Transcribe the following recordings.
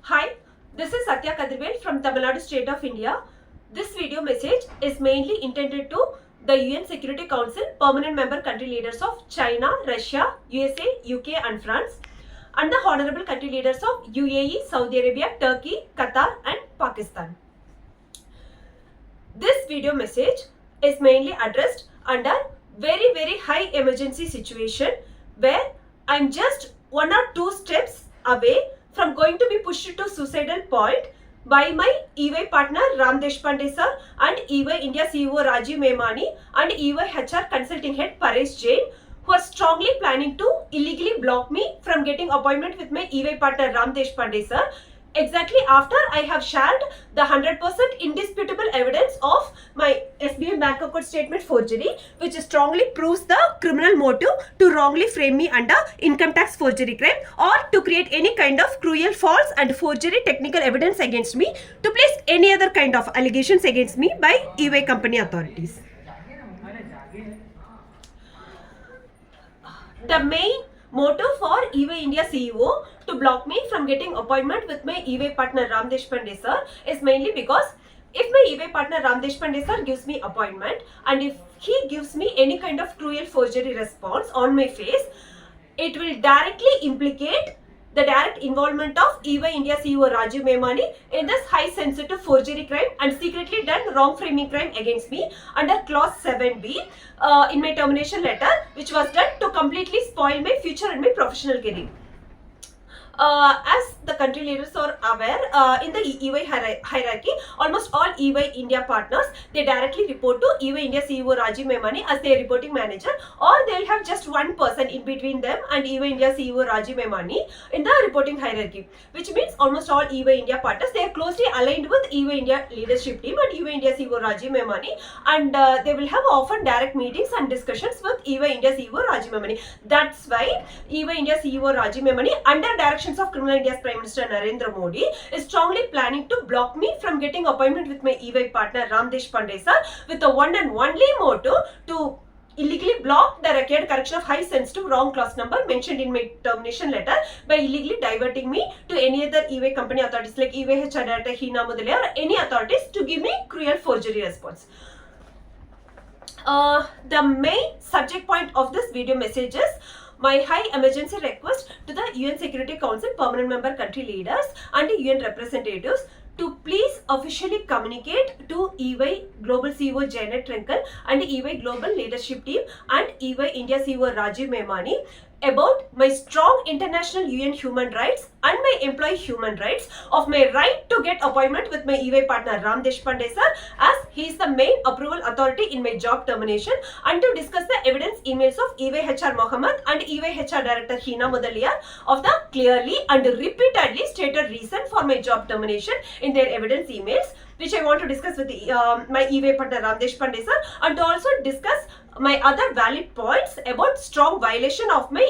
Hi, this is Satya Kadirvel from Tamil Nadu State of India. This video message is mainly intended to the UN Security Council permanent member country leaders of China, Russia, USA, UK and France, and the honorable country leaders of UAE, Saudi Arabia, Turkey, Qatar and Pakistan. This video message is mainly addressed under very high emergency situation where I'm just 1 or 2 steps away from going to be pushed to suicidal point by my EY partner Ram Deshpande sir and EY India CEO Rajiv Memani and EY HR consulting head PARESH JAIN, who are strongly planning to illegally block me from getting appointment with my EY partner Ram Deshpande sir exactly after I have shared the 100% indisputable evidence of my SBI bank account statement forgery, which strongly proves the criminal motive to wrongly frame me under income tax forgery crime or to create any kind of cruel, false and forgery technical evidence against me, to place any other kind of allegations against me by EY company authorities. The main motive for EY India CEO to block me from getting appointment with my EY partner Ram Deshpande sir is mainly because if my EY partner Ram Deshpande sir gives me appointment and if he gives me any kind of cruel forgery response on my face, it will directly implicate the direct involvement of EY India CEO Rajiv Memani in this high sensitive forgery crime and secretly done wrong framing crime against me under clause 7B in my termination letter, which was done to completely spoil my future and my professional career. As the country leaders are aware, in the EY hierarchy, almost all EY India partners, they directly report to EY India CEO Rajiv Memani as their reporting manager, or they'll have just one person in between them and EY India CEO Rajiv Memani in the reporting hierarchy, which means almost all EY India partners, they are closely aligned with EY India leadership team and EY India CEO Rajiv Memani, and they will have often direct meetings and discussions with EY India CEO Rajiv Memani. That's why EY India CEO Rajiv Memani, under direction of Criminal India's Prime Minister Narendra Modi, is strongly planning to block me from getting appointment with my EY partner Ram Deshpande sir, with the one and only motive to illegally block the required correction of high sensitive wrong clause number mentioned in my termination letter by illegally diverting me to any other EY company authorities like EY HR Director Hina Mudalia or any authorities to give me cruel forgery response. The main subject point of this video message is my high emergency request to the UN Security Council permanent member country leaders and UN representatives to please officially communicate to EY Global CEO Janet TRUNCALE and EY Global Leadership Team and EY India CEO Rajiv Memani about my strong international UN human rights and my employee human rights of my right to get appointment with my EY partner Ram Deshpande sir, as he is the main approval authority in my job termination, and to discuss the evidence emails of EY HR Mohammed and EY HR Director Hina Mudaliar of the clearly and repeatedly stated reason for my job termination in their evidence emails, which I want to discuss with my EY partner Ram Deshpande sir, and to also discuss my other valid points about strong violation of my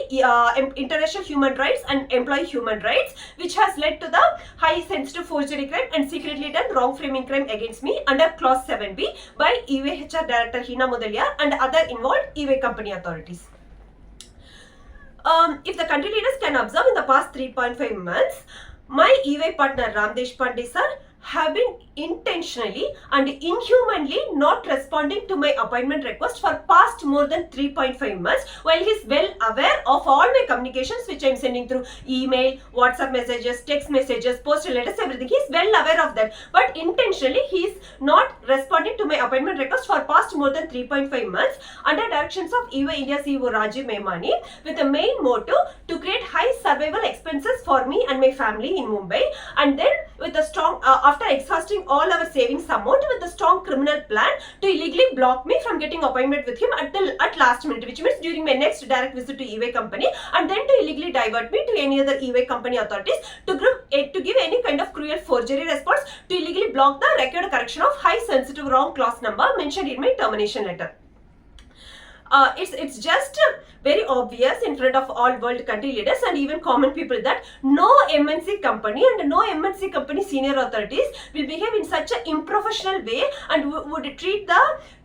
international human rights and employee human rights, which has led to the high sensitive forgery crime and secretly done wrong framing crime against me under clause 7B by EY HR Director Hina Mudaliar and other involved EY company authorities. If the country leaders can observe, in the past 3.5 months, my EY partner Ram Deshpande sir have been intentionally and inhumanly not responding to my appointment request for past more than 3.5 months, while he is well aware of all my communications which I am sending through email, WhatsApp messages, text messages, postal letters, everything. He is well aware of that, but intentionally he is not responding to my appointment request for past more than 3.5 months under directions of EY India CEO Rajiv Memani, with the main motive to create high survival expenses for me and my family in Mumbai, and then with a strong after exhausting all our savings amount, with a strong criminal plan to illegally block me from getting appointment with him at last minute, which means during my next direct visit to EY company, and then to illegally divert me to any other EY company authorities to give any kind of cruel forgery response, to illegally block the required correction of high sensitive wrong clause number mentioned in my termination letter. It's just very obvious in front of all world country leaders and even common people that no MNC company and no MNC company senior authorities will behave in such an unprofessional way and would treat the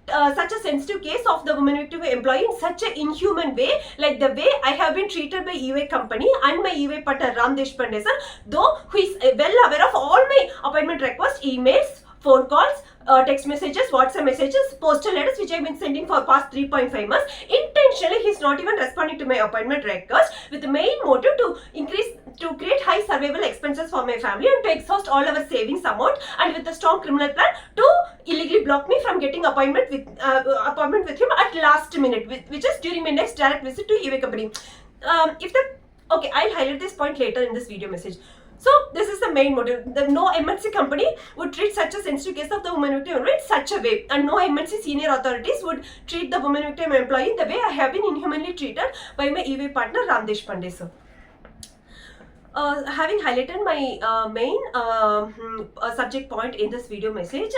such a sensitive case of the woman victim employee in such an inhuman way, like the way I have been treated by EY company and my EY partner Ram Deshpande sir, though who is well aware of all my appointment requests, emails, phone calls, text messages, WhatsApp messages, postal letters which I have been sending for past 3.5 months. Intentionally, he is not even responding to my appointment request with the main motive to create high survival expenses for my family and to exhaust all our savings amount, and with a strong criminal plan to illegally block me from getting appointment with him at last minute, which is during my next direct visit to EY company. Okay, I'll highlight this point later in this video message. So this is the main motive. No MNC company would treat such a sensitive case of the woman victim in such a way, and no MNC senior authorities would treat the woman victim employee the way I have been inhumanly treated by my EY partner Ram Deshpande sir. Having highlighted my main subject point in this video message,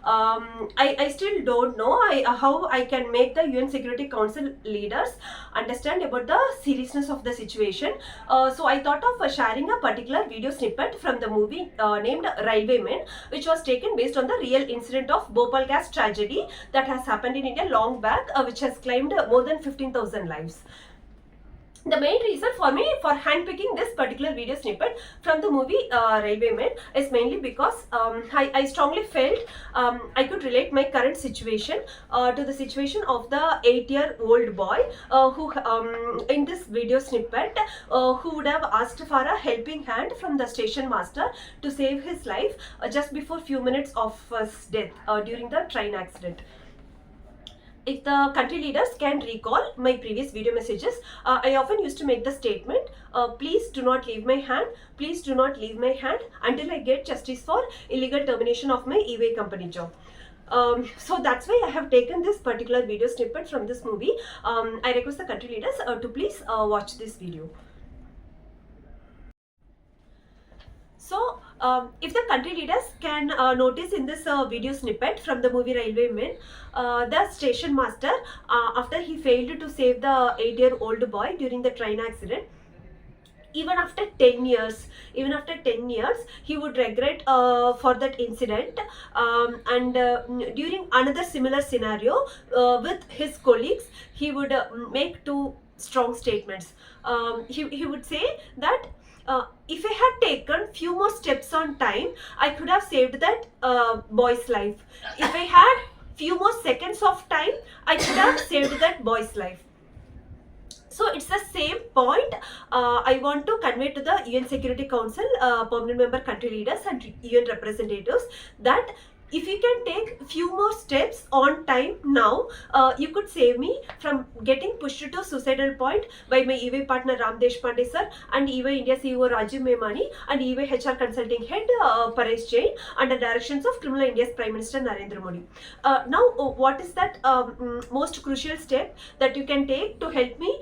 I still don't know how I can make the UN Security Council leaders understand about the seriousness of the situation. So I thought of sharing a particular video snippet from the movie named Railwaymen, which was taken based on the real incident of Bhopal gas tragedy that has happened in India long back, which has claimed more than 15,000 lives. The main reason for me for handpicking this particular video snippet from the movie Railwaymen is mainly because I strongly felt I could relate my current situation to the situation of the 8-year-old boy who in this video snippet who would have asked for a helping hand from the station master to save his life just before few minutes of his death during the train accident. If the country leaders can recall my previous video messages, I often used to make the statement, please do not leave my hand, please do not leave my hand until I get justice for illegal termination of my EY company job. So that's why I have taken this particular video snippet from this movie. I request the country leaders to please watch this video. So, if the country leaders can notice in this video snippet from the movie Railwaymen, the station master, after he failed to save the 8-year-old boy during the train accident, even after 10 years, he would regret for that incident, and during another similar scenario with his colleagues, he would make two strong statements. He would say that if I had taken few more steps on time, I could have saved that boy's life. If I had few more seconds of time, I could have saved that boy's life. So it's the same point I want to convey to the UN Security Council permanent member country leaders and UN representatives, that if you can take few more steps on time now, you could save me from getting pushed to suicidal point by my EY partner Ram Deshpande sir and EY India CEO Rajiv Memani and EY HR consulting head PARESH JAIN under directions of Criminal India's Prime Minister Narendra Modi. Now, what is that most crucial step that you can take to help me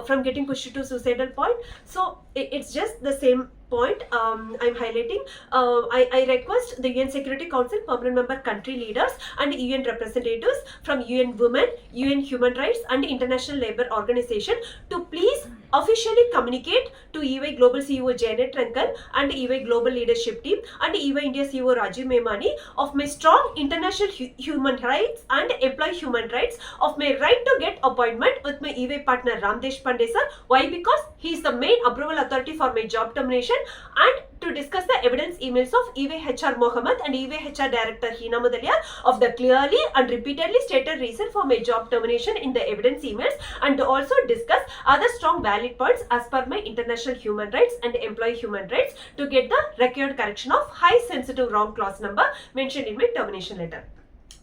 from getting pushed to suicidal point? So it's just the same point I'm highlighting. I request the UN Security Council permanent member country leaders and UN representatives from UN Women, UN Human Rights and International Labour Organization to please officially communicate to EY Global CEO JAIN TRUNCALE and EY Global Leadership Team and EY India CEO Rajiv Memani of my strong international human rights and employee human rights, of my right to get appointment with my EY partner Ram Deshpande sir. Why? Because he is the main approval authority for my job termination, and to discuss the evidence emails of EY HR Mohammed and EY HR Director Hina Mudaliar of the clearly and repeatedly stated reason for my job termination in the evidence emails, and to also discuss other strong valid points as per my international human rights and employee human rights to get the required correction of high sensitive wrong clause number mentioned in my termination letter.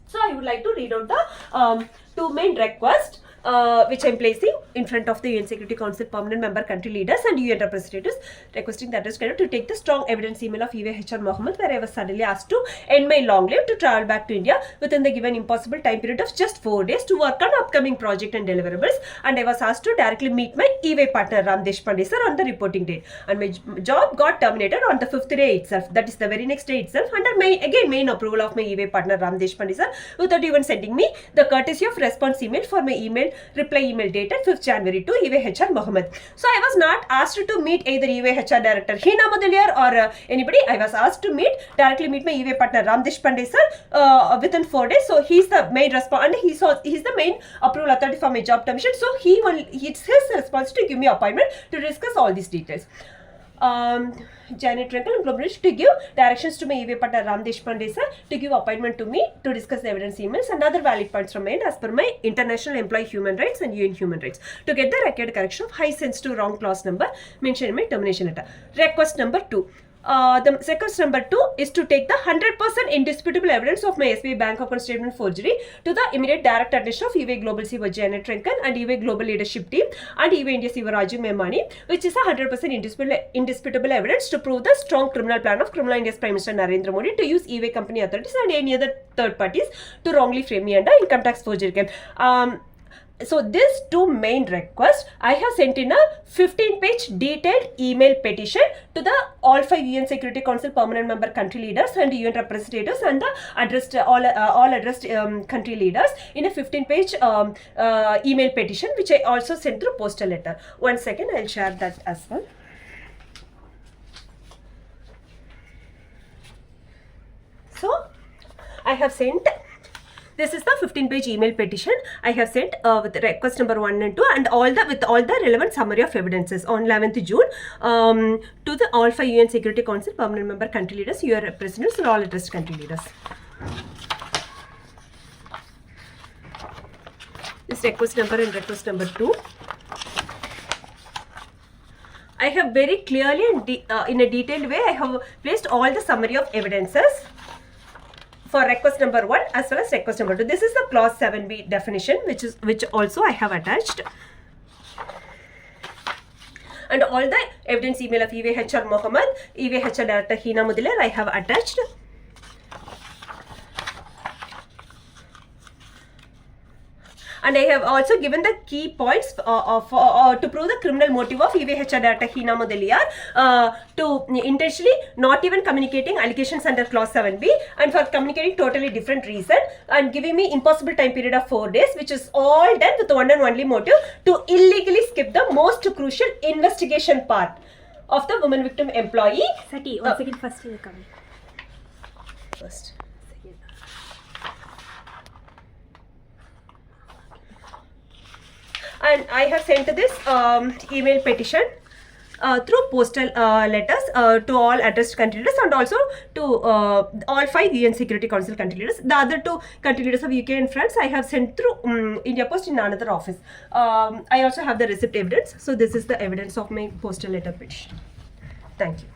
So I would like to read out the two main requests which I am placing in front of the UN Security Council permanent member country leaders and UN representatives, requesting that is to take the strong evidence email of EY HR Mohammed, where I was suddenly asked to end my long leave to travel back to India within the given impossible time period of just 4 days to work on upcoming project and deliverables, and I was asked to directly meet my EY partner Ram Deshpande sir on the reporting date, and my job got terminated on the 5th day itself, that is the very next day itself, under main approval of my EY partner Ram Deshpande sir, without even sending me the courtesy of response email for my email reply email dated 5th January to EY HR Mohammed. So I was not asked to meet either EY HR director Hina Mudaliar or anybody. I was asked to directly meet my EY partner Ram Deshpande sir within 4 days. So he's the main respondent. He's the main approval authority for my job termination. So it's his responsibility to give me appointment to discuss all these details. JAIN TRUNCALE to give directions to my EY partner Ram Deshpande sir to give appointment to me to discuss the evidence emails and other valid points from my end as per my international employee human rights and UN human rights to get the required correction of high sensitive wrong clause number mentioned in my termination letter. Request number 2. The request number 2 is to take the 100% indisputable evidence of my SBI bank account statement forgery to the immediate direct attention of EY Global CEO JAIN TRUNCALE and EY Global Leadership Team and EY India CEO Rajiv Memani, which is a 100% indisputable evidence to prove the strong criminal plan of criminal India's Prime Minister Narendra Modi to use EY company authorities and any other third parties to wrongly frame me under income tax forgery claim. So these two main requests, I have sent in a 15-page detailed email petition to the all 5 UN Security Council permanent member country leaders and UN representatives and the addressed all addressed country leaders in a 15-page email petition, which I also sent through postal letter. 1 second, I'll share that as well. So I have sent. This is the 15-page email petition I have sent with request number 1 and 2 and with all the relevant summary of evidences on 11th June to the all 5 UN Security Council permanent member country leaders, UN representatives and all addressed country leaders. This request number and request number 2. I have very clearly and in a detailed way I have placed all the summary of evidences for request number 1 as well as request number 2. This is the clause 7b definition which also I have attached. And all the evidence email of EY HR Mohammed, EY HR Director Hina Mudaliar I have attached. And I have also given the key points to prove the criminal motive of EY HR Director Hina Mudaliar to intentionally not even communicating allegations under clause 7b and for communicating totally different reason and giving me impossible time period of 4 days, which is all done with one and only motive to illegally skip the most crucial investigation part of the woman victim employee. Sati, 1 second, first you will come. First. And I have sent this email petition through postal letters to all addressed country leaders and also to all 5 UN Security Council country leaders. The other 2 country leaders of UK and France I have sent through India Post in another office. I also have the receipt evidence. So this is the evidence of my postal letter petition. Thank you.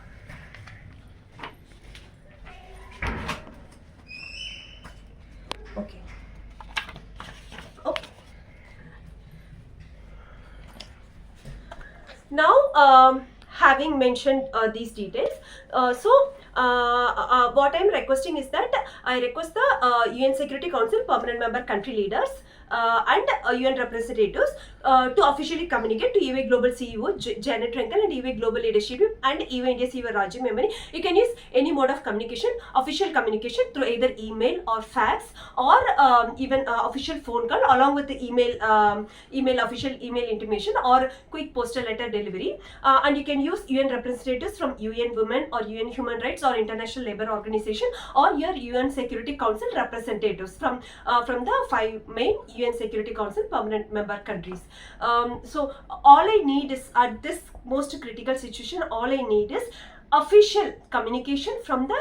Okay. Now, having mentioned these details, what I am requesting is that I request the UN Security Council permanent member country leaders and UN representatives to officially communicate to EY Global CEO JAIN TRUNCALE and EY Global Leadership and EY India CEO Rajiv Memani. You can use any mode of communication, official communication through either email or fax or even official phone call along with the official email intimation or quick postal letter delivery. And you can use UN representatives from UN Women or UN Human Rights or International Labour Organization or your UN Security Council representatives from the 5 main UN Security Council permanent member countries. So all I need is at this most critical situation, all I need is official communication from the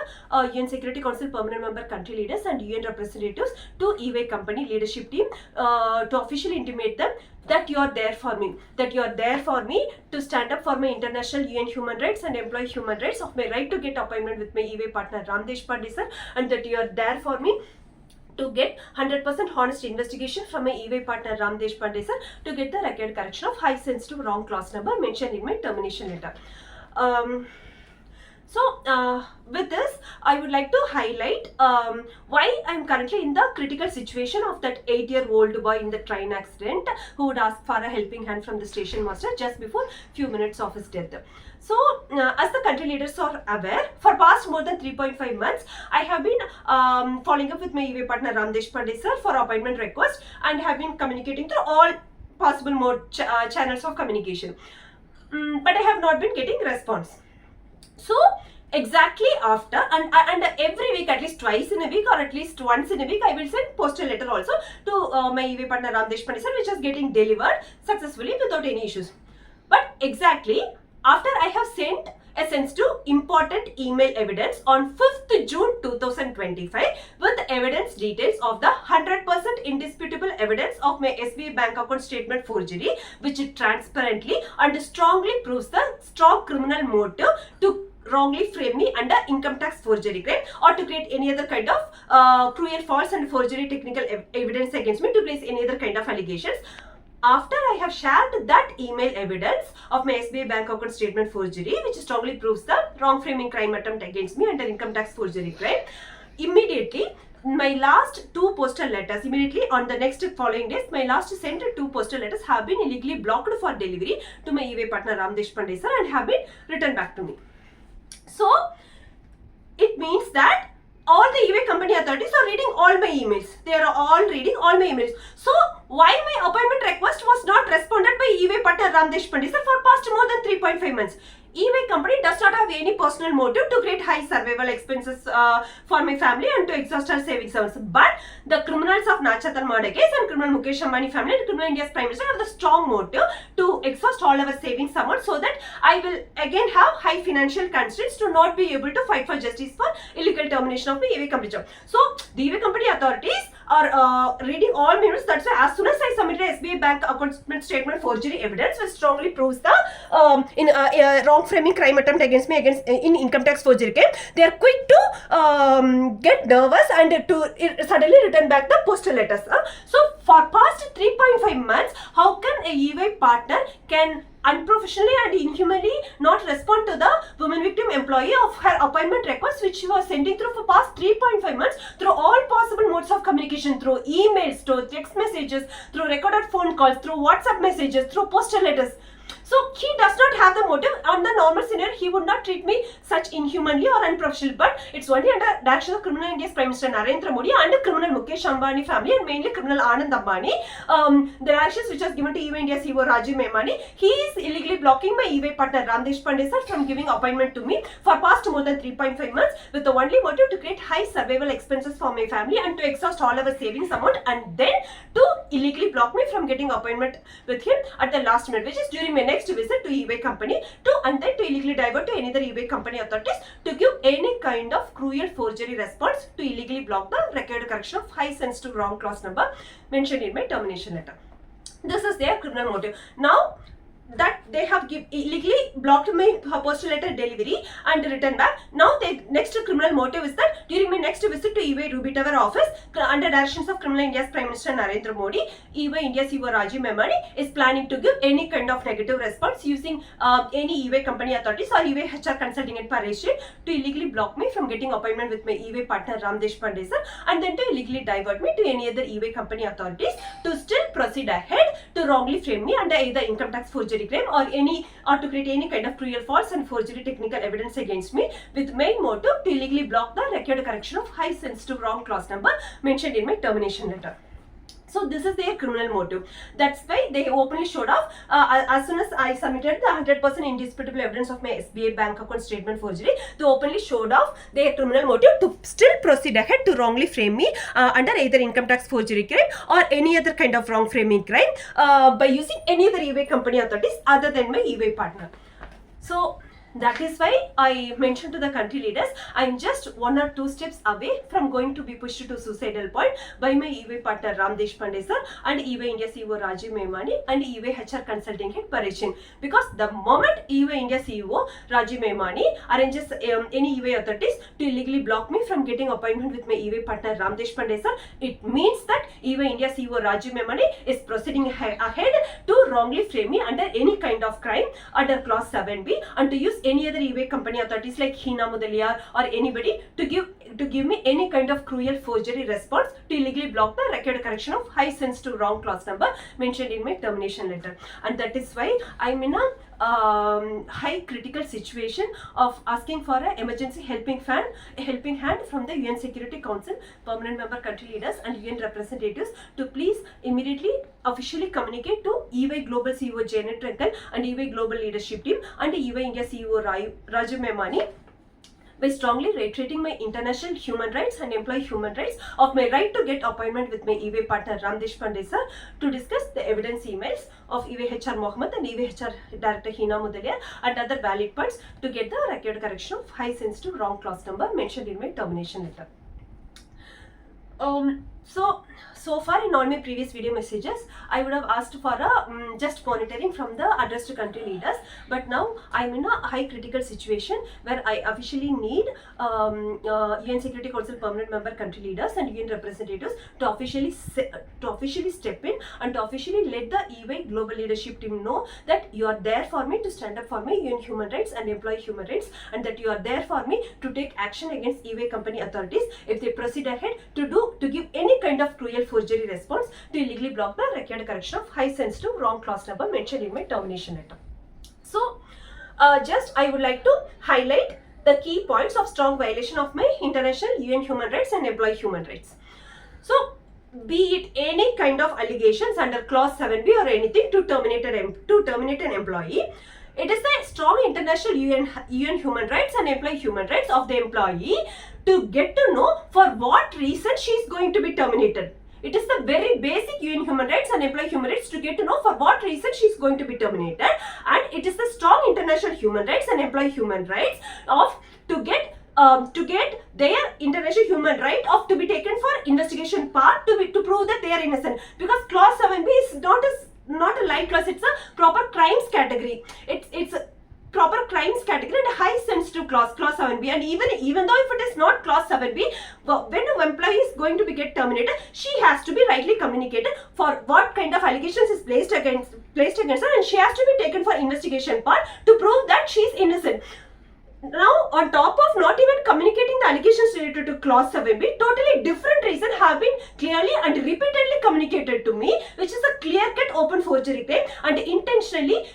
UN Security Council permanent member country leaders and UN representatives to EY company leadership team to officially intimate them that you are there for me, to stand up for my international UN human rights and employee human rights, of my right to get appointment with my EY partner Ram Deshpande sir, and that you are there for me to get 100% honest investigation from my EY partner Ram Deshpande sir to get the required correction of high sensitive wrong clause number mentioned in my termination letter. With this, I would like to highlight why I am currently in the critical situation of that 8-year-old boy in the train accident who would ask for a helping hand from the station master just before few minutes of his death. So, as the country leaders are aware, for past more than 3.5 months, I have been following up with my EVA partner Ram Deshpande sir for appointment request and have been communicating through all possible channels of communication. But I have not been getting response. So, exactly after and every week, at least twice in a week or at least once in a week, I will send postal letter also to my EVA partner Ram Deshpande sir, which is getting delivered successfully without any issues. But exactly after I have sent a sensitive important email evidence on 5th June 2025 with evidence details of the 100% indisputable evidence of my SBI bank account statement forgery, which transparently and strongly proves the strong criminal motive to wrongly frame me under income tax forgery crime or to create any other kind of cruel, false and forgery technical evidence against me, to place any other kind of allegations. After I have shared that email evidence of my SBI bank account statement forgery, which strongly proves the wrong framing crime attempt against me under income tax forgery crime, immediately my last two postal letters, immediately on the next following days, my last sent two postal letters have been illegally blocked for delivery to my EVA partner Ram Deshpande sir and have been returned back to me. So, it means that all the EVA company authorities are reading all my emails. They are all reading all my emails. So, why my appointment request was not responded by EVA partner Ram Deshpande sir for past more than 3.5 months? EVA company does not have any personal motive to create high survival expenses for my family and to exhaust our savings funds. But the criminals of Nachatal murder case and criminal Mukesh Ambani family and criminal India's Prime Minister have the strong motive to exhaust all our savings amount so that I will again have high financial constraints to not be able to fight for justice for illegal termination of my EVA company job. So, the EVA company authorities are reading all my emails. That's why as soon as I submitted SBI bank account statement forgery evidence, which strongly proves the wrong framing crime attempt against me in income tax forgery case, they are quick to get nervous and to suddenly return back the postal letters. So for past 3.5 months, how can a EY partner can unprofessionally and inhumanly not respond to the woman victim employee of her appointment request, which she was sending through for past 3.5 months through all possible modes of communication, through emails, through text messages, through recorded phone calls, through WhatsApp messages, through postal letters. So he does not have the motive. On the normal scenario, he would not treat me such inhumanly or unprofessionally. But it's only under direction of criminal India's Prime Minister Narendra Modi and criminal Mukesh Ambani family and mainly criminal Anand Ambani. The directions which was given to EVA India CEO Rajiv Memani, he is illegally blocking my EVA partner Ram Deshpande sir from giving appointment to me for past more than 3.5 months with the only motive to create high survival expenses for my family and to exhaust all our savings amount and then to illegally block me from getting appointment with him at the last minute, which is during my next visit to eBay company and then to illegally divert to any other eBay company authorities to give any kind of cruel forgery response to illegally block the required correction of high sensitive wrong clause number mentioned in my termination letter. This is their criminal motive. Now that they have illegally blocked my postal letter delivery and returned back. Now the next criminal motive is that during my next visit to eBay Ruby Tower office under directions of criminal India's Prime Minister Narendra Modi, eBay India CEO Rajiv Memani is planning to give any kind of negative response using any eBay company authorities or eBay HR consulting at PARESH to illegally block me from getting appointment with my eBay partner Ram Deshpande sir and then to illegally divert me to any other eBay company authorities to still proceed ahead to wrongly frame me under either income tax forgery crime or to create any kind of cruel, false and forgery technical evidence against me with main motive to illegally block the required correction of high sensitive wrong clause number mentioned in my termination letter. So this is their criminal motive. That's why they openly showed off as soon as I submitted the 100% indisputable evidence of my SBI bank account statement forgery. They openly showed off their criminal motive to still proceed ahead to wrongly frame me under either income tax forgery crime or any other kind of wrong framing crime by using any other eBay company authorities other than my eBay partner. So that is why I mentioned to the country leaders, I am just 1 or 2 steps away from going to be pushed to suicidal point by my eBay partner Ram Deshpande sir and eBay India CEO Rajiv Memani and eBay HR consulting head PARESH. Because the moment eBay India CEO Rajiv Memani arranges any eBay authorities to illegally block me from getting appointment with my eBay partner Ram Deshpande sir, it means that eBay India CEO Rajiv Memani is proceeding ahead to wrongly frame me under any kind of crime under clause 7B and to use any other eBay company authorities like Hina Mudaliar or anybody to give me any kind of cruel forgery response to illegally block the required correction of high sensitive wrong clause number mentioned in my termination letter. And that is why I'm in high critical situation of asking for an emergency helping hand from the UN Security Council, permanent member country leaders and UN representatives to please immediately officially communicate to EY Global CEO JAIN TRUNCALE and EY Global Leadership Team and EY India CEO Rajiv Memani by strongly reiterating my international human rights and employee human rights of my right to get appointment with my EY partner Ram Deshpande sir to discuss the evidence emails of EY HR Mohammed and EY HR Director Hina Mudaliar and other valid points to get the record correction of high sensitive wrong clause number mentioned in my termination letter. So far in all my previous video messages, I would have asked for a just monitoring from the addressed country leaders, but now I'm in a high critical situation where I officially need UN Security Council permanent member country leaders and UN representatives to officially step in and to officially let the EY Global Leadership Team know that you are there for me to stand up for my UN human rights and employee human rights, and that you are there for me to take action against EY company authorities if they proceed ahead to give any kind of cruel forgery response to illegally block the required correction of high sensitive wrong clause number mentioned in my termination letter. So just I would like to highlight the key points of strong violation of my international UN human rights and employee human rights. So be it any kind of allegations under clause 7b or anything to terminate an employee, it is the strong international UN human rights and employee human rights of the employee to get to know for what reason she is going to be terminated. It is the very basic UN human rights and employee human rights to get to know for what reason she is going to be terminated, and it is the strong international human rights and employee human rights of to get their international human right of to be taken for investigation part to prove that they are innocent, because clause 7b is not a light clause, it's a proper crimes category. It's a proper crimes category and a high sensitive clause 7b, and even though if it is not clause 7b, when an employee is going to be get terminated, she has to be rightly communicated for what kind of allegations is placed against her, and she has to be taken for investigation part to prove that she is innocent. Now, on top of not even communicating the allegations related to clause 7b, totally different reason have been clearly and repeatedly communicated to me, which is a clear-cut open forgery claim and intentionally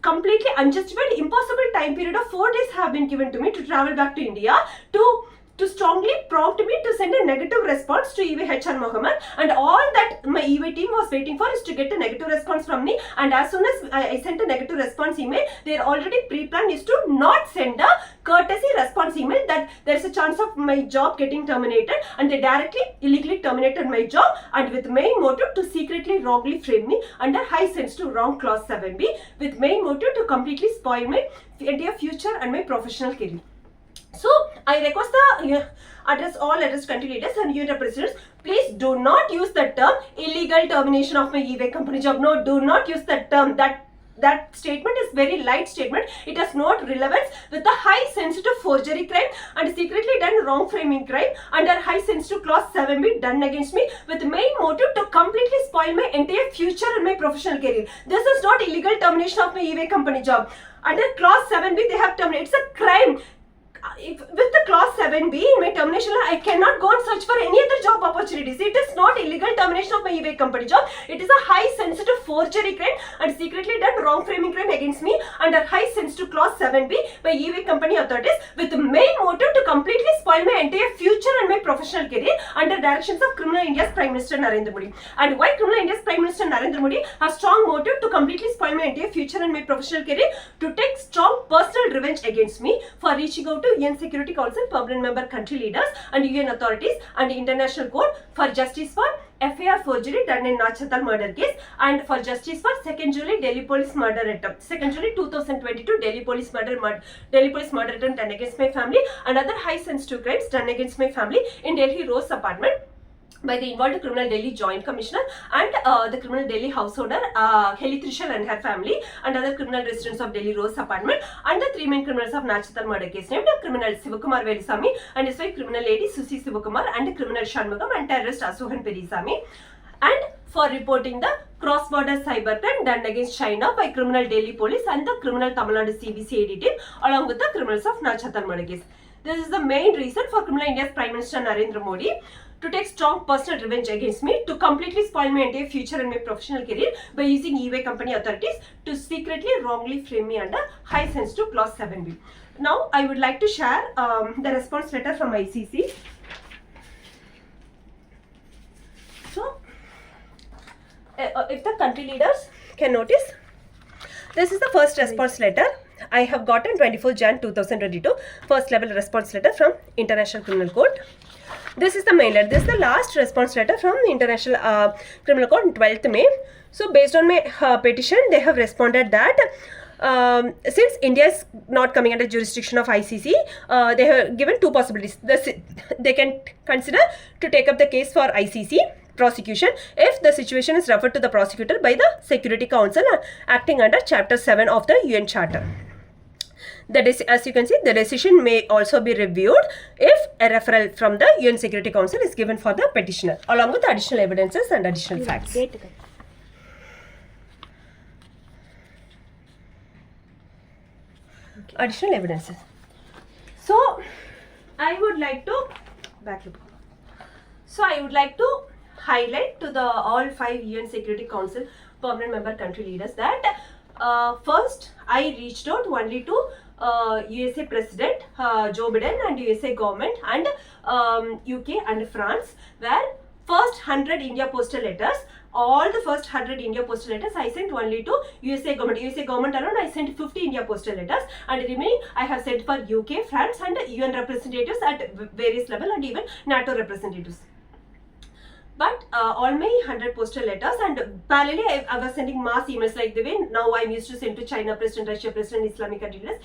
completely unjustified impossible time period of 4 days have been given to me to travel back to India to strongly prompt me to send a negative response to EY HR Mohammed, and all that my EY team was waiting for is to get a negative response from me, and as soon as I sent a negative response email, they are already pre-planned is to not send a courtesy response email that there is a chance of my job getting terminated, and they directly illegally terminated my job and with main motive to secretly wrongly frame me under high sensitive wrong clause 7b with main motive to completely spoil my entire future and my professional career. So I request the all addressed country leaders and UN representatives, please do not use the term illegal termination of my EY company job. No, do not use that term. That statement is very light statement. It has no relevance with the high sensitive forgery crime and secretly done wrong framing crime under high sensitive clause 7b done against me with main motive to completely spoil my entire future and my professional career. This is not illegal termination of my EY company job. Under clause 7b they have terminated. It's a crime. With the clause 7b in my termination, I cannot go and search for any other job opportunities. It is not illegal termination of my EY company job. It is a high sensitive forgery crime and secretly done wrong framing crime against me under high sensitive clause 7b by EY company authorities with the main motive to completely spoil my entire future and my professional career under directions of criminal India's Prime Minister Narendra Modi. And why criminal India's Prime Minister Narendra Modi has strong motive to completely spoil my entire future and my professional career, to take strong personal revenge against me for reaching out to UN Security Council permanent member country leaders and UN authorities and International Court for justice for FAR forgery done in Nachatal murder case, and for justice for 2nd July Delhi police murder attempt, 2nd July 2022 Delhi police murder attempt done against my family, and other high sensitive crimes done against my family in Delhi Rose apartment by the involved criminal Delhi Joint Commissioner and the criminal Delhi householder Heli Trishal and her family, and other criminal residents of Delhi Rose apartment, and the 3 main criminals of Nachatal murder case named criminal Sivakumar Velisamy and his wife criminal lady Susi Sivakumar, and criminal Shanmugam and terrorist Asuhan Perisamy, and for reporting the cross-border cybercrime done against China by criminal Delhi police and the criminal Tamil Nadu CBCID team along with the criminals of Nachatal murder case. This is the main reason for criminal India's Prime Minister Narendra Modi to take strong personal revenge against me, to completely spoil my entire future and my professional career by using EY company authorities to secretly wrongly frame me under high sensitive clause 7B. Now, I would like to share the response letter from ICC. So, if the country leaders can notice, this is the first response letter I have gotten 24 Jan 2022, first level response letter from International Criminal Court. This is the main letter. This is the last response letter from the International Criminal Court on 12th May. So, based on my petition, they have responded that since India is not coming under jurisdiction of ICC, they have given two possibilities. They can consider to take up the case for ICC prosecution if the situation is referred to the prosecutor by the Security Council acting under Chapter 7 of the UN Charter. As you can see, the decision may also be reviewed if a referral from the UN Security Council is given for the petitioner along with additional evidences and additional facts. Additional evidences. So, I would like to highlight to the all 5 UN Security Council permanent member country leaders that first I reached out only to USA President Joe Biden and USA government and UK and France, where first 100 India postal letters, all the first 100 India postal letters I sent only to USA government. USA government alone I sent 50 India postal letters, and remaining I have sent for UK, France and UN representatives at various level and even NATO representatives. But all my 100 postal letters, and parallelly I was sending mass emails like the way now I'm used to send to China President, Russia President, Islamic country leaders.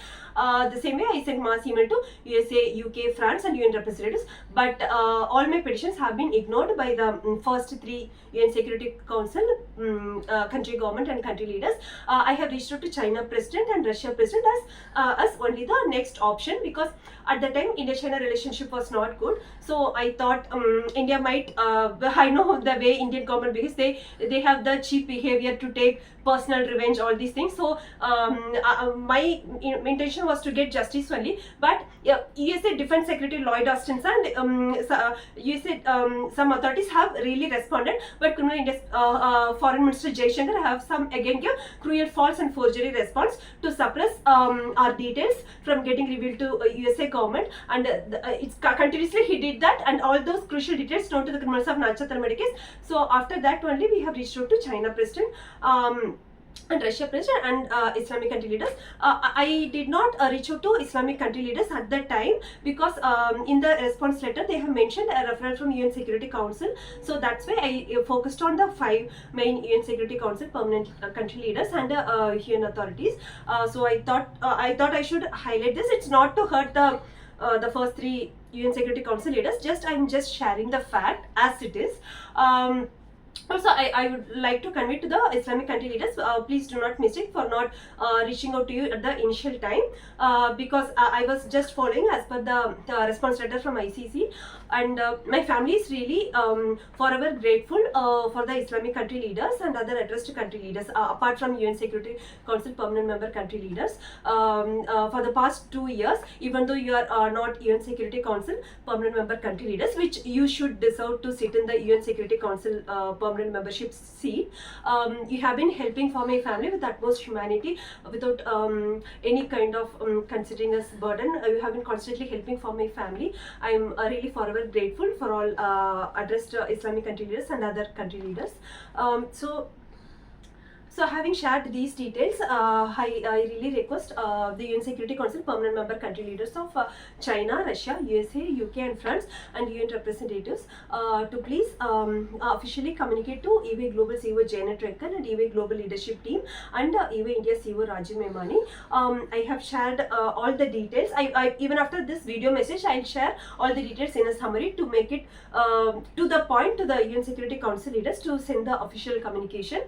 The same way I sent mass email to USA, UK, France and UN representatives. But all my petitions have been ignored by the first 3 UN Security Council country government and country leaders. I have reached out to China President and Russia President as only the next option, because at the time India-China relationship was not good. So I thought India might I know the way Indian government, because they have the cheap behavior to take personal revenge, all these things. So my intention was to get justice only. But USA Defense Secretary Lloyd Austin and USA some authorities have really responded, but criminal India's Foreign Minister Jaishankar have some again give cruel, false and forgery response to suppress our details from getting revealed to USA government, and it's continuously he did that, and all those crucial details known to the criminals of Nacha case. So after that only we have reached out to China President and Russia President and Islamic country leaders. I did not reach out to Islamic country leaders at that time, because in the response letter they have mentioned a referral from UN Security Council. So that's why I focused on the 5 main UN Security Council permanent country leaders and UN authorities. So I thought I should highlight this. It's not to hurt the first 3 UN Security Council leaders. I'm just sharing the fact as it is. Also, I would like to convey to the Islamic country leaders, please do not mistake for not reaching out to you at the initial time, because I was just following as per the response letter from ICC, and my family is really forever grateful for the Islamic country leaders and other addressed country leaders, apart from UN Security Council permanent member country leaders. For the past 2 years, even though you are not UN Security Council permanent member country leaders, which you should deserve to sit in the UN Security Council permanent membership seat, you have been helping for my family with utmost humanity, without any kind of considering us burden. You have been constantly helping for my family. I am really forever grateful for all addressed Islamic country leaders and other country leaders. So having shared these details, I really request the UN Security Council permanent member country leaders of China, Russia, USA, UK and France and UN representatives to please officially communicate to EY Global CEO JAIN and EY Global Leadership Team and EY India CEO Rajiv Memani. I have shared all the details. I even after this video message, I'll share all the details in a summary to make it to the point to the UN Security Council leaders to send the official communication.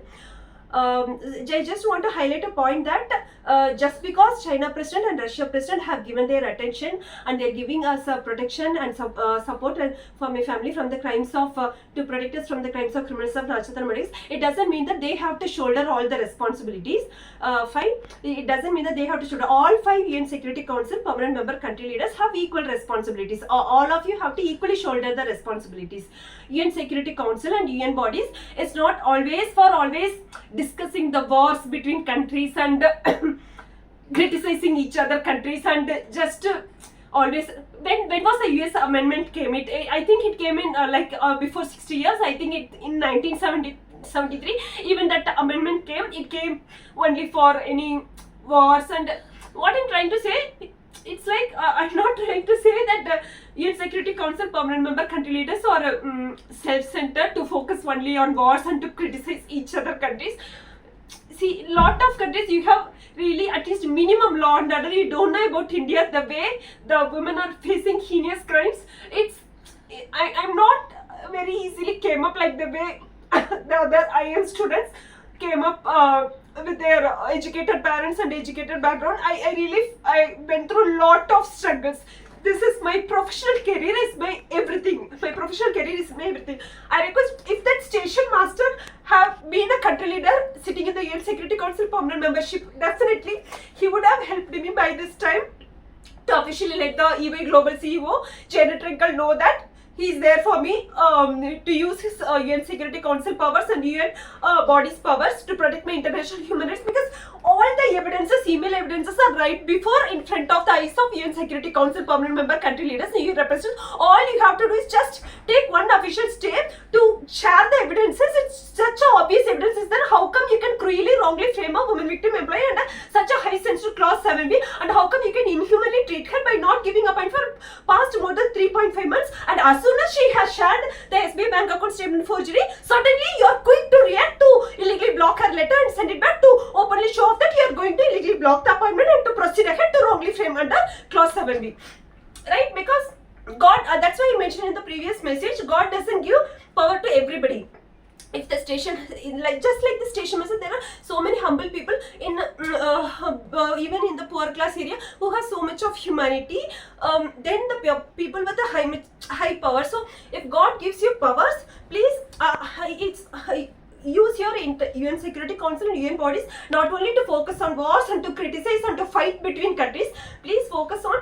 I just want to highlight a point that just because China president and Russia president have given their attention and they're giving us protection and support and for my family from the crimes of to protect us from the crimes of criminals of natural remedies, it doesn't mean that they have to shoulder all the responsibilities. Fine, it doesn't mean that they have to shoulder. All 5 UN Security Council permanent member country leaders have equal responsibilities. All of you have to equally shoulder the responsibilities. UN Security Council and UN bodies is not always discussing the wars between countries and criticizing each other countries and just always when was the US amendment came? I think it came in before 60 years. I think it in 1973 even that amendment came. It came only for any wars. And what I'm trying to say, it's like I'm not trying to say that the UN Security Council permanent member country leaders are self-centered to focus only on wars and to criticize each other countries. See, lot of countries you have really at least minimum law and order. You don't know about India, the way the women are facing heinous crimes. I'm not very easily came up like the way the other IM students came up with their educated parents and educated background. I went through a lot of struggles. This is my professional career, is my everything. My professional career is my everything. I request if that station master have been a country leader sitting in the UN Security Council permanent membership, definitely he would have helped me by this time to officially let the EY Global CEO, JAIN TRUNCALE, know that he is there for me to use his UN Security Council powers and UN bodies powers to protect my international human rights, because all the evidences, email evidences are right before in front of the eyes of UN Security Council permanent member country leaders and you represent. All you have to do is just take one official step to share the evidences. It's such a obvious evidence is there. How come you can cruelly wrongly frame a woman victim employee under such a high sensitive clause 7B, and how come you can inhumanly treat her by not giving a point for past more than 3.5 months, and as soon as she has shared the SBI bank account statement forgery, suddenly you are quick to react to illegally block her letter and send it back to openly show off that you are going to illegally block the appointment and to proceed ahead to wrongly frame under clause 7B. Right? Because God, that's why I mentioned in the previous message, God doesn't give power to everybody. If the station, just like the station master, there are so many humble people in even in the poor class area who have so much of humanity. Then the people with the high power. So if God gives you powers, please use your UN Security Council and UN bodies not only to focus on wars and to criticize and to fight between countries. Please focus on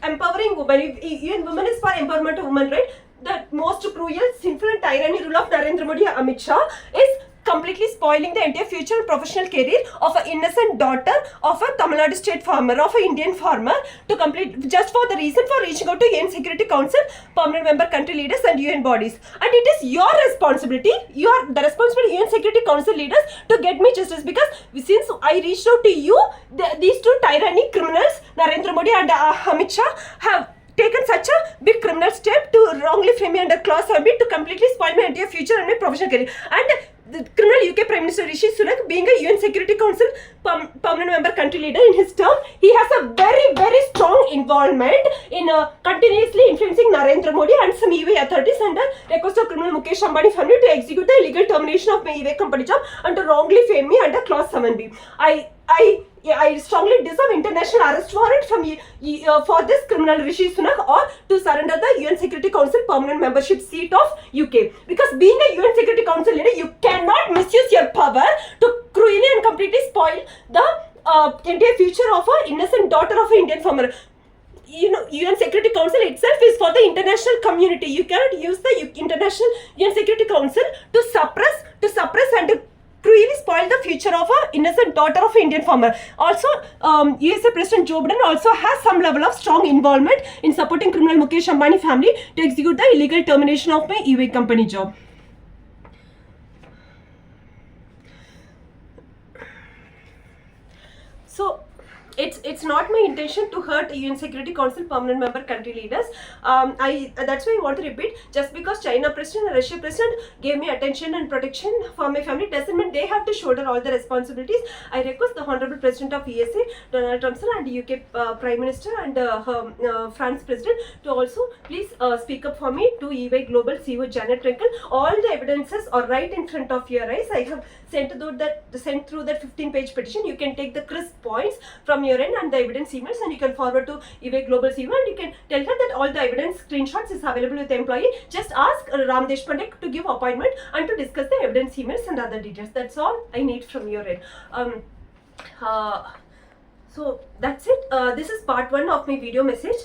empowering women. UN women is for empowerment of women, right? The most cruel, sinful and tyranny rule of Narendra Modi and Amit Shah is completely spoiling the entire future and professional career of an innocent daughter of a Tamil Nadu state farmer, of an Indian farmer, to complete just for the reason for reaching out to UN Security Council, permanent member country leaders and UN bodies. And it is your responsibility, the responsibility UN Security Council leaders to get me justice, because since I reached out to you, these two tyranny criminals, Narendra Modi and Amit Shah, have taken such a big criminal step to wrongly frame me under clause 7B to completely spoil my entire future and my professional career. And the criminal UK Prime Minister Rishi Sunak, being a UN Security Council permanent member country leader in his term, he has a very, very strong involvement in continuously influencing Narendra Modi and some EY authorities under request of criminal Mukesh Ambani family to execute the illegal termination of my EY company job and to wrongly frame me under clause 7B. I strongly deserve international arrest warrant from for this criminal Rishi Sunak, or to surrender the UN Security Council permanent membership seat of UK. Because being a UN Security Council leader, you cannot misuse your power to cruelly and completely spoil the entire future of an innocent daughter of an Indian farmer. UN Security Council itself is for the international community. You cannot use the international UN Security Council to suppress and to cruelly spoil the future of an innocent daughter of an Indian farmer. Also, USA President Joe Biden also has some level of strong involvement in supporting criminal Mukesh Ambani family to execute the illegal termination of my EY company job. So, it's not my intention to hurt UN Security Council permanent member country leaders. That's why I want to repeat. Just because China president and Russia president gave me attention and protection for my family doesn't mean they have to shoulder all the responsibilities. I request the Honorable President of ESA, Donald Trump sir, and UK Prime Minister and France President to also please speak up for me to EY Global CEO Janet Twinkle. All the evidences are right in front of your eyes. I have sent through that 15-page petition. You can take the crisp points from your end and the evidence emails, and you can forward to EY Global CEO, and you can tell her that all the evidence screenshots is available with the employee. Just ask Ram Deshpande to give appointment and to discuss the evidence emails and other details. That's all I need from your end. So that's it. This is part 1 of my video message.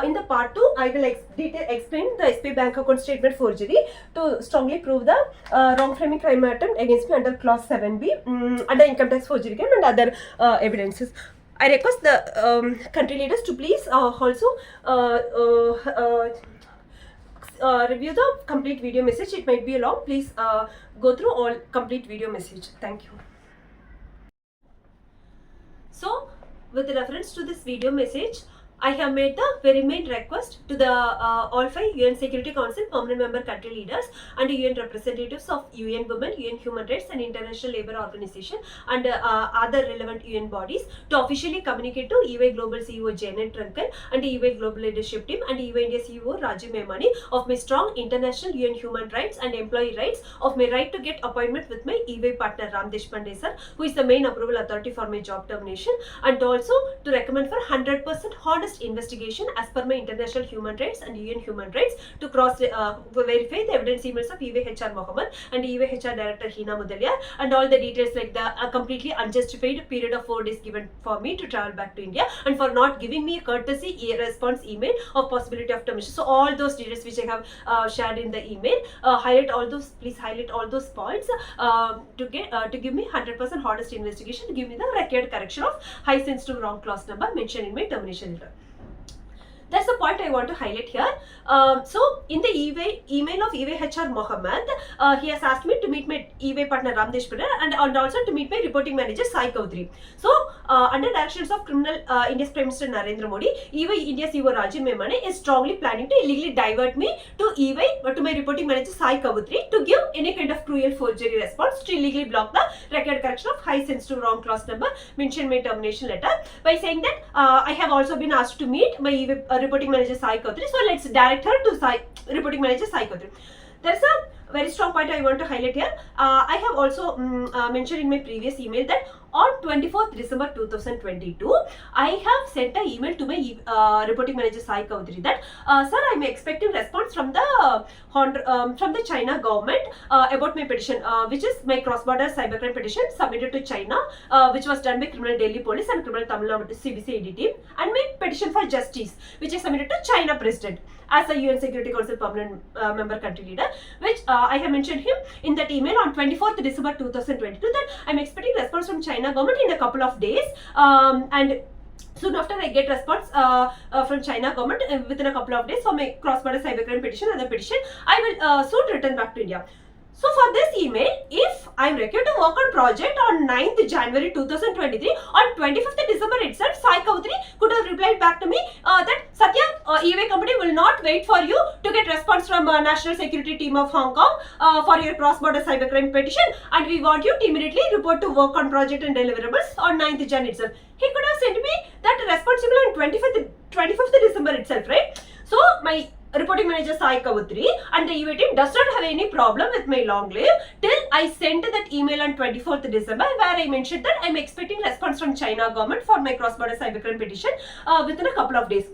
In the part 2, I will explain the SP bank account statement forgery to strongly prove the wrong framing crime attempt against me under clause 7B, under income tax forgery crime and other evidences. I request the country leaders to please also review the complete video message. It might be long. Please go through all complete video message. Thank you. So, with reference to this video message, I have made the very main request to the all 5 UN Security Council permanent member country leaders and UN representatives of UN Women, UN Human Rights and International Labour Organization and other relevant UN bodies to officially communicate to EY Global CEO Janet Twinkle and EY Global Leadership Team and EY India CEO Rajiv Memani of my strong international UN human rights and employee rights, of my right to get appointment with my EY partner Ram Deshpande sir, who is the main approval authority for my job termination, and also to recommend for 100% honest investigation as per my international human rights and UN human rights to verify the evidence emails of EY HR Mohammed and EY HR Director Hina Mudaliar and all the details like the completely unjustified period of 4 days given for me to travel back to India and for not giving me a courtesy response email of possibility of termination. So all those details which I have shared in the email, please highlight all those points to give me 100% honest investigation, to give me the required correction of high sensitive wrong clause number mentioned in my termination letter. That's the point I want to highlight here. So, in the email of EY HR Mohammed, he has asked me to meet my EY partner Ram Deshpande and also to meet my reporting manager Sai Kaudri. So, under directions of criminal India's Prime Minister Narendra Modi, EY India CEO Rajiv Memani is strongly planning to illegally divert me to EY to my reporting manager Sai Kaudri to give any kind of cruel forgery response to illegally block the record correction of high sensitive wrong clause number mentioned in my termination letter by saying that I have also been asked to meet my EY reporting manager Sai Kaudri. So let's direct her to reporting manager Sai Kaudri. There's a very strong point I want to highlight here. I have also mentioned in my previous email that on 24th December 2022, I have sent an email to my reporting manager Sai Kaudri that, sir, I am expecting response from the China government about my petition, which is my cross-border cybercrime petition submitted to China, which was done by Criminal Delhi Police and Criminal Tamil Nadu CBCID team, and my petition for justice, which is submitted to China President as a UN Security Council permanent member country leader, which I have mentioned him in that email on 24th December 2022 that I am expecting response from China government in a couple of days, and soon after I get response from China government within a couple of days for my cross-border cybercrime petition and the petition, I will soon return back to India. So for this email, if I am required to work on project on 9th January 2023, on 25th December itself, Sai Kaudri could have replied back to me that Satya, EY company will not wait for you to get response from National Security Team of Hong Kong for your cross-border cybercrime petition, and we want you to immediately report to work on project and deliverables on 9th January itself. He could have sent me that response email on 25th December itself, right? So my reporting manager Sai Kaudri and the EY team does not have any problem with my long leave till I sent that email on 24th December where I mentioned that I am expecting response from China government for my cross-border cybercrime petition within a couple of days.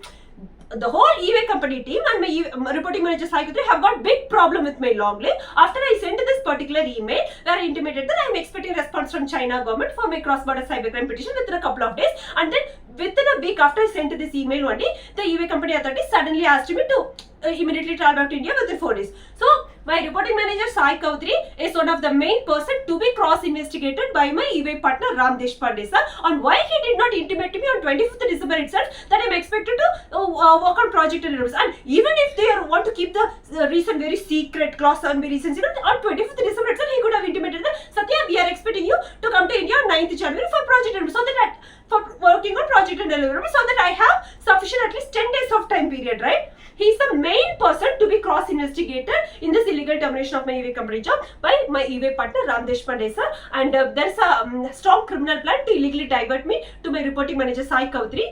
The whole EY company team and my reporting manager Sai Kaudri have got big problem with my long leave after I sent this particular email where I intimated that I am expecting response from China government for my cross-border cybercrime petition within a couple of days, and then within a week after I sent this email one day, the EY company authority suddenly asked me to immediately travel back to India within 4 days. So my reporting manager Sai Kaudri is one of the main person to be cross-investigated by my EY partner Ram Deshpande sir on why he did not intimate to me on 25th December itself that I am expected to work on project and deliverables. And even if they want to keep the reason very secret, clause on the reasons, on 25th December itself, he could have intimated that, Satya, we are expecting you to come to India on 9th January for project and deliverables, so that for working on project and deliverables, so that I have sufficient at least 10 days of time period, right? He is the main person to be cross-investigated in this illegal termination of my EY company job by my EY partner Ram Deshpande sir, and there is a strong criminal plan to illegally divert me to my reporting manager Sai Kautri,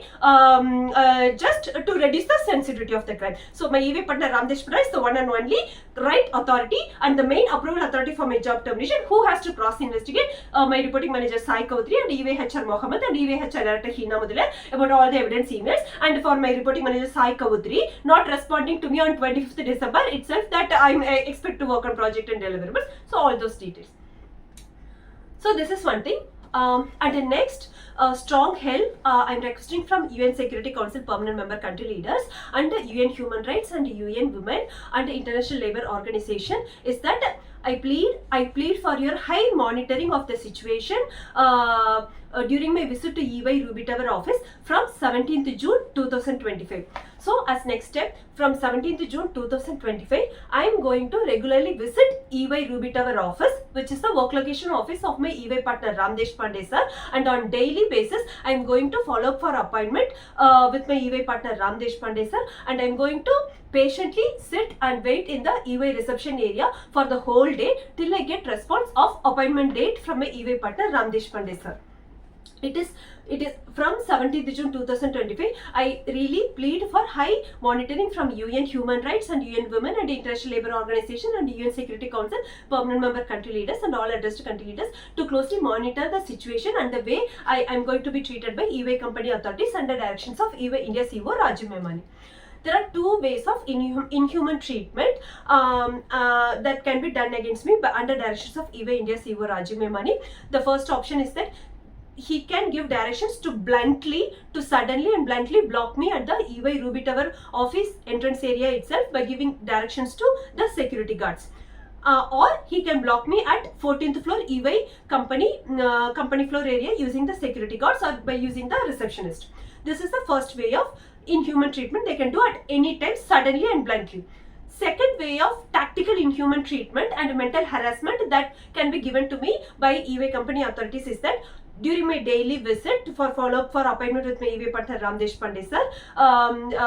just to reduce the sensitivity of the crime. So my EY partner Ram Deshpande is the one and only right authority and the main approval authority for my job termination, who has to cross-investigate my reporting manager Sai Kautri and EY HR Mohammed and EY HR Director Hina Mudale about all the evidence emails, and for my reporting manager Sai Kautri not responding to me on 25th December itself that I expect to work on project and deliverables. So all those details. So this is one thing. And the next strong help I'm requesting from UN Security Council permanent member country leaders and UN Human Rights and UN Women and International Labour Organization is that I plead for your high monitoring of the situation during my visit to EY Ruby Tower office from 17th June 2025. So as next step, from 17th June 2025, I am going to regularly visit EY Ruby Tower office, which is the work location office of my EY partner Ram Deshpande sir, and on daily basis, I am going to follow up for appointment with my EY partner Ram Deshpande sir, and I am going to patiently sit and wait in the EY reception area for the whole day till I get response of appointment date from my EY partner Ram Deshpande sir. It is from 17th June 2025. I really plead for high monitoring from UN Human Rights and UN Women and International Labour Organization and UN Security Council permanent member country leaders and all addressed country leaders to closely monitor the situation and the way I am going to be treated by EY company authorities under directions of EY India CEO Rajiv Memani. There are two ways of inhuman treatment that can be done against me under directions of EY India CEO Rajiv Memani. The first option is that he can give directions to suddenly and bluntly block me at the EY Ruby Tower office entrance area itself by giving directions to the security guards. Or he can block me at 14th floor EY company floor area using the security guards or by using the receptionist. This is the first way of inhuman treatment they can do at any time suddenly and bluntly. Second way of tactical inhuman treatment and mental harassment that can be given to me by EY company authorities is that during my daily visit for follow-up for appointment with my EY partner Ram Deshpande sir,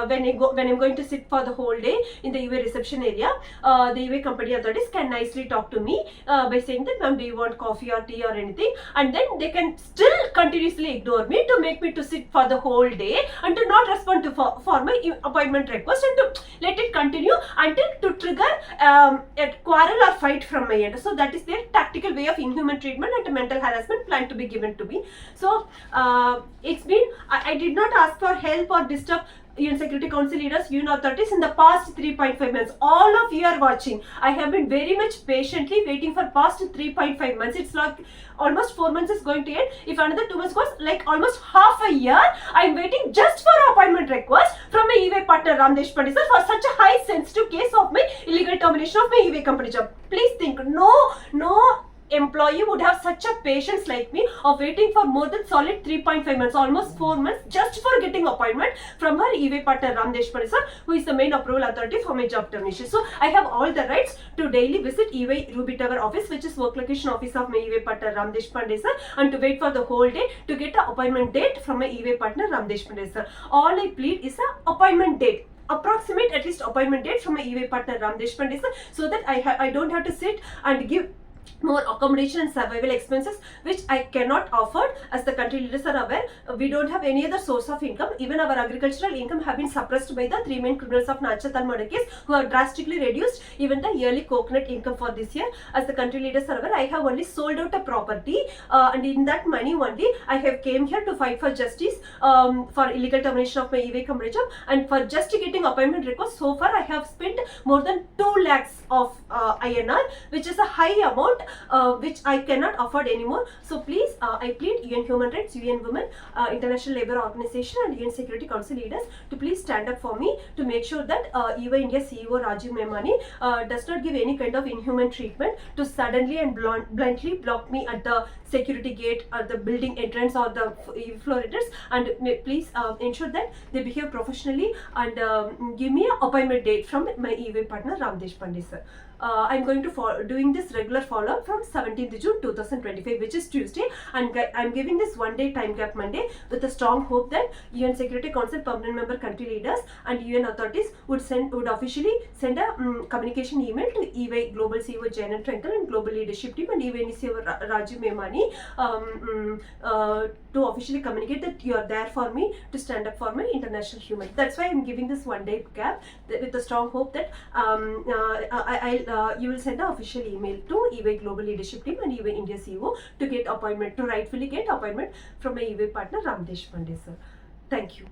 when I'm going to sit for the whole day in the EY reception area, the EY company authorities can nicely talk to me by saying that, ma'am, do you want coffee or tea or anything, and then they can still continuously ignore me to make me to sit for the whole day and to not respond to for my appointment request and to let it continue until to trigger a quarrel or fight from my end. So that is their tactical way of inhuman treatment and mental harassment planned to be given to me. So it's been I did not ask for help or disturb UN Security Council leaders, UN authorities in the past 3.5 months. All of you are watching. I have been very much patiently waiting for past 3.5 months. It's like almost 4 months is going to end. If another 2 months goes, like almost half a year, I'm waiting just for appointment request from my EY partner Ram Deshpande sir for such a high sensitive case of my illegal termination of my EY company job. Please think, no employee would have such a patience like me of waiting for more than solid 3.5 months, almost 4 months, just for getting appointment from her EY partner Ram Deshpande sir, who is the main approval authority for my job termination. So I have all the rights to daily visit EY Ruby Tower office, which is work location office of my EY partner Ram Deshpande sir, and to wait for the whole day to get an appointment date from my EY partner Ram Deshpande sir. All I plead is an appointment date, approximate at least appointment date from my EY partner Ram Deshpande sir, so that I don't have to sit and give more accommodation and survival expenses, which I cannot afford. As the country leaders are aware, we don't have any other source of income. Even our agricultural income have been suppressed by the three main criminals of Nachatal murder case, who have drastically reduced even the yearly coconut income for this year. As the country leaders are aware, I have only sold out a property and in that money only I have came here to fight for justice for illegal termination of my EY company job, and for just getting appointment request, so far I have spent more than 2 lakhs of INR, which is a high amount which I cannot afford anymore. So please, I plead UN Human Rights, UN Women, International Labour Organization and UN Security Council leaders to please stand up for me to make sure that EY India CEO Rajiv Memani does not give any kind of inhuman treatment to suddenly and bluntly block me at the security gate or the building entrance or the floor entrance, and please ensure that they behave professionally and give me an appointment date from my EY partner Ram Deshpande sir. I'm going to doing this regular follow-up from 17th June 2025, which is Tuesday, and I'm giving this one-day time gap Monday with a strong hope that UN Security Council permanent member country leaders and UN authorities would officially send a communication email to EY Global CEO JAIN and TRUNCALE and Global Leadership Team and EY CEO Rajiv Memani to officially communicate that you are there for me to stand up for my international human. That's why I'm giving this one-day gap with a strong hope that you will send an official email to EY Global Leadership Team and EY India CEO to rightfully get appointment from my EY partner Ram Deshpande sir. Thank you.